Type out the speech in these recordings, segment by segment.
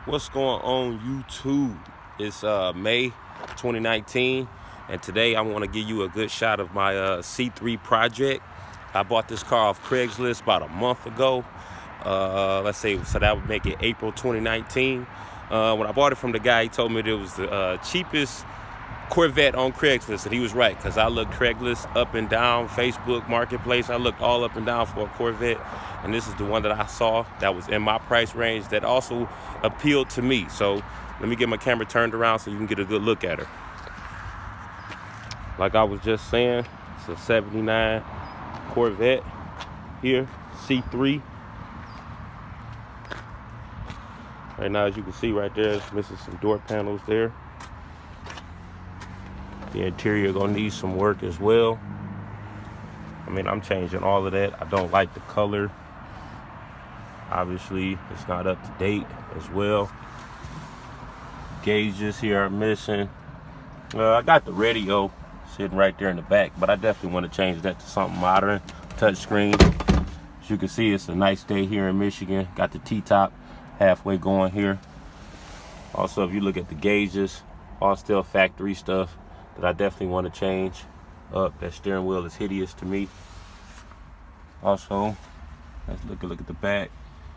What's going on YouTube? It's May 2019, and today I want to give you a good shot of my C3 project. I bought this car off Craigslist about a month ago. Let's say, so that would make it April 2019. When I bought it from the guy, he told me it was the cheapest Corvette on Craigslist, and he was right, because I looked Craigslist up and down, Facebook Marketplace, I looked all up and down for a Corvette, and this is the one that I saw that was in my price range that also appealed to me. So let me get my camera turned around so you can get a good look at her. Like I was just saying, it's a 79 Corvette here, C3. Right now, as you can see right there, it's missing some door panels there. The interior gonna need some work as well. I mean, I'm changing all of that. I don't like the color. Obviously, it's not up to date as well. Gauges here are missing. I got the radio sitting right there in the back, but I definitely want to change that to something modern. Touchscreen. As you can see, it's a nice day here in Michigan. Got the T-top halfway going here. Also, if you look at the gauges, all still factory stuff that I definitely want to change up. That steering wheel is hideous to me. Also, let's look at the back.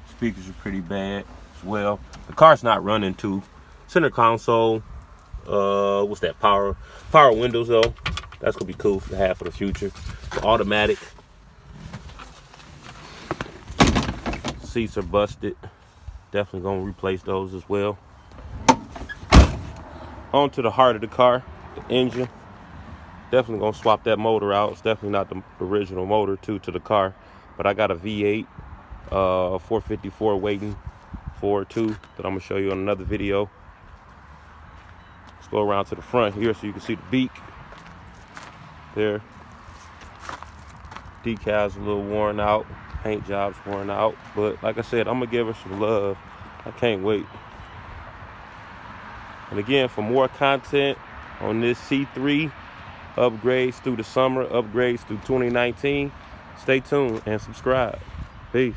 Speakers are pretty bad as well. The car's not running too. Center console, what's that, power windows though. That's gonna be cool to have for the future. The automatic. Seats are busted. Definitely gonna replace those as well. On to the heart of the car, the engine. Definitely gonna swap that motor out. It's definitely not the original motor to the car, but I got a V8 454 waiting for too that I'm gonna show you on another video. Let's go around to the front here so you can see the beak there. Decals a little worn out, paint job's worn out, but like I said, I'm gonna give her some love. I can't wait. And again, for more content on this C3, upgrades through the summer, upgrades through 2019, stay tuned and subscribe. Peace.